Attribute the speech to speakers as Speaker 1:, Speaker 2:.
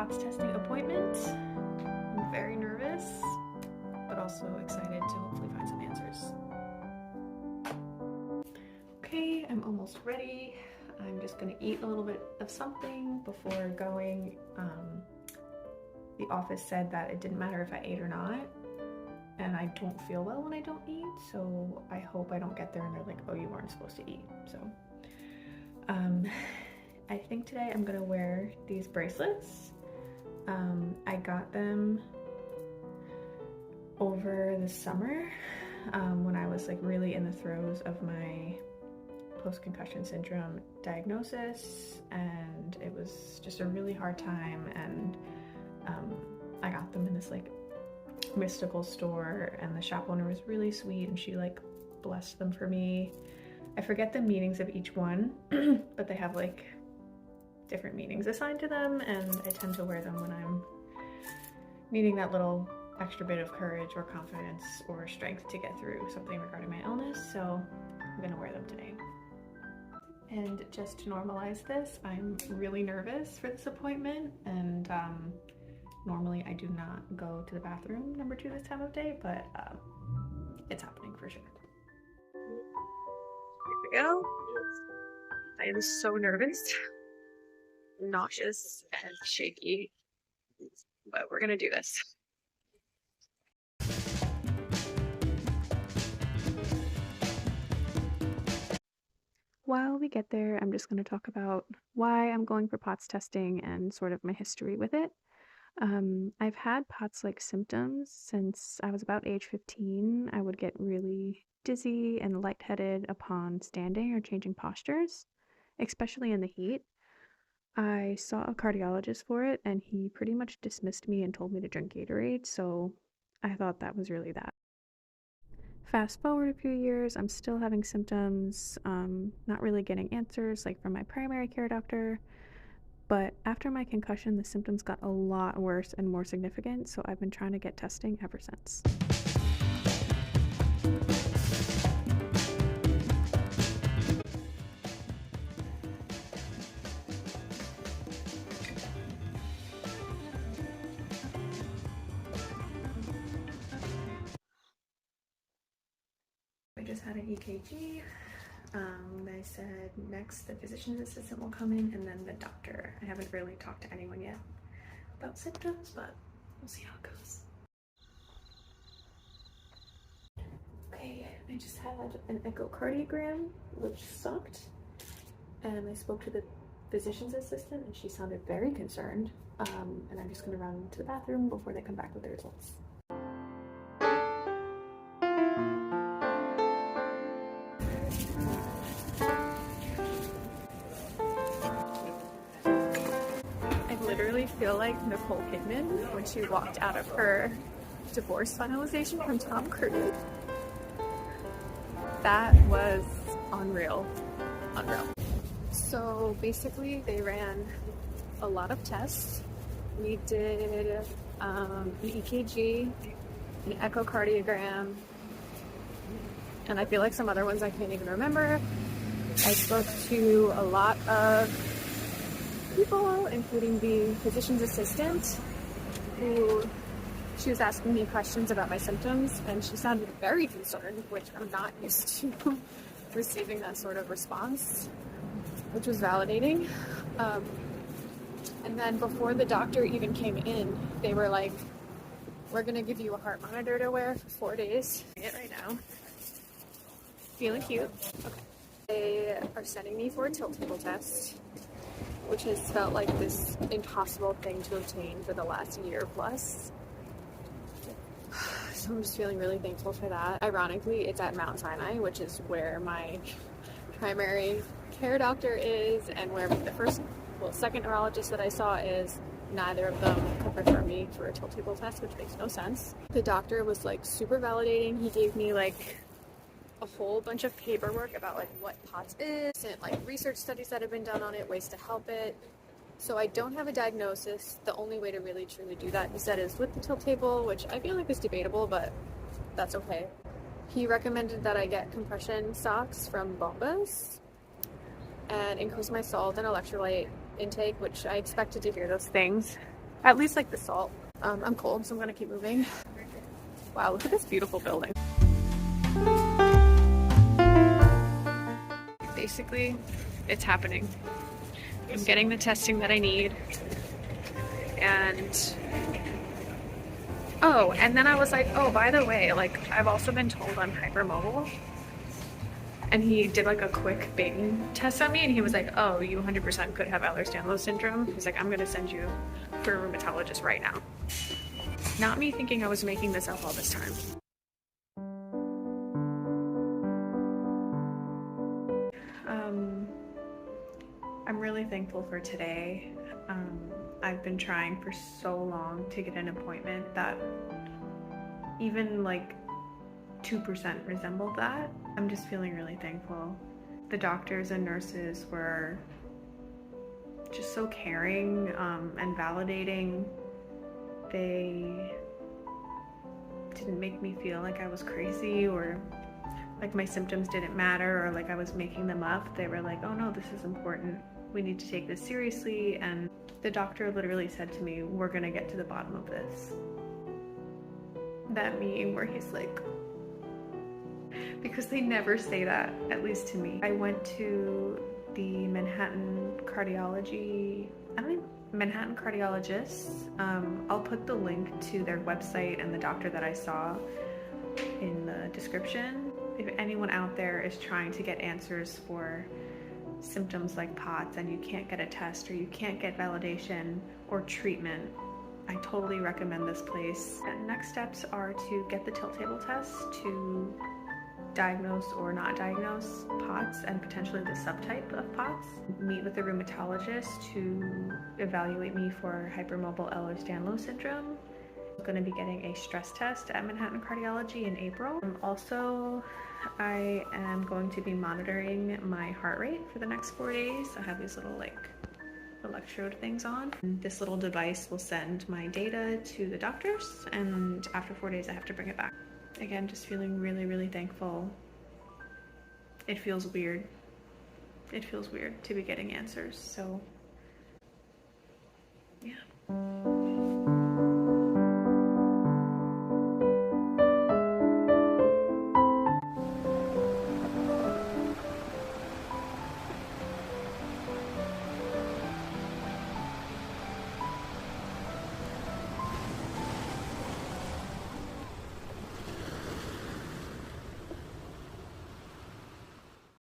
Speaker 1: POTS testing appointment. I'm very nervous, but also excited to hopefully find some answers. Okay, I'm almost ready. I'm just gonna eat a little bit of something before going. The office said that it didn't matter if I ate or not, and I don't feel well when I don't eat, so I hope I don't get there and they're like, oh, you weren't supposed to eat. So I think today I'm gonna wear these bracelets. I got them over the summer when I was like really in the throes of my post-concussion syndrome diagnosis, and it was just a really hard time, and I got them in this like mystical store, and the shop owner was really sweet and she like blessed them for me. I forget the meanings of each one, but they have like different meanings assigned to them, and I tend to wear them when I'm needing that little extra bit of courage or confidence or strength to get through something regarding my illness, so I'm gonna wear them today. And just to normalize this, I'm really nervous for this appointment, and normally I do not go to the bathroom number 2 this time of day, but it's happening for sure. Here we go. I am so nervous, nauseous, and shaky, but we're gonna do this. While we get there, I'm just going to talk about why I'm going for POTS testing and sort of my history with it. I've had POTS-like symptoms since I was about age 15. I would get really dizzy and lightheaded upon standing or changing postures, especially in the heat. I saw a cardiologist for it, and he pretty much dismissed me and told me to drink Gatorade, so I thought that was really that. Fast forward a few years, I'm still having symptoms, not really getting answers like from my primary care doctor. But after my concussion, the symptoms got a lot worse and more significant, so I've been trying to get testing ever since. I just had an EKG. They said next the physician's assistant will come in, and then the doctor. I haven't really talked to anyone yet about symptoms, but we'll see how it goes. Okay, I just had an echocardiogram, which sucked, and I spoke to the physician's assistant, and she sounded very concerned, and I'm just gonna run to the bathroom before they come back with the results. Literally feel like Nicole Kidman when she walked out of her divorce finalization from Tom Cruise. That was unreal. So basically they ran a lot of tests. We did an EKG, an echocardiogram, and I feel like some other ones I can't even remember. I spoke to a lot of people, including the physician's assistant, who she was asking me questions about my symptoms, and she sounded very concerned, which I'm not used to receiving that sort of response, which was validating. And then before the doctor even came in, they were like, we're gonna give you a heart monitor to wear for 4 days. It right now. Feeling cute. Okay. They are sending me for a tilt table test, which has felt like this impossible thing to obtain for the last year plus. So I'm just feeling really thankful for that. Ironically, it's at Mount Sinai, which is where my primary care doctor is, and where the second neurologist that I saw is. Neither of them could refer me for a tilt table test, which makes no sense. The doctor was like super validating. He gave me like a whole bunch of paperwork about like what POTS is and like research studies that have been done on it, ways to help it. So I don't have a diagnosis. The only way to really truly do that, he said, is with the tilt table, which I feel like is debatable, but that's okay. He recommended that I get compression socks from Bombas and increase my salt and electrolyte intake, which I expected to hear those things.
Speaker 2: At least like the salt. I'm cold, so I'm gonna keep moving. Wow, look at this beautiful building. Basically, it's happening. I'm getting the testing that I need. And oh, and then I was like, oh, by the way, like I've also been told I'm hypermobile. And he did like a quick Bain test on me, and he was like, oh, you 100% could have Ehlers-Danlos syndrome. He's like, I'm gonna send you for a rheumatologist right now. Not me thinking I was making this up all this time.
Speaker 1: I'm really thankful for today. I've been trying for so long to get an appointment that even like 2% resembled that. I'm just feeling really thankful. The doctors and nurses were just so caring and validating. They didn't make me feel like I was crazy or like my symptoms didn't matter or like I was making them up. They were like, oh no, this is important. We need to take this seriously. And the doctor literally said to me, we're gonna get to the bottom of this. That meme where he's like, because they never say that, at least to me. I went to the Manhattan cardiologists. I'll put the link to their website and the doctor that I saw in the description. If anyone out there is trying to get answers for symptoms like POTS and you can't get a test or you can't get validation or treatment, I totally recommend this place. And next steps are to get the tilt table test to diagnose or not diagnose POTS and potentially the subtype of POTS. Meet with a rheumatologist to evaluate me for hypermobile Ehlers-Danlos syndrome. I'm going to be getting a stress test at Manhattan Cardiology in April. Also, I am going to be monitoring my heart rate for the next 4 days. I have these little like electrode things on. This little device will send my data to the doctors, and after 4 days I have to bring it back. Again, just feeling really, really thankful. It feels weird. It feels weird to be getting answers, so yeah.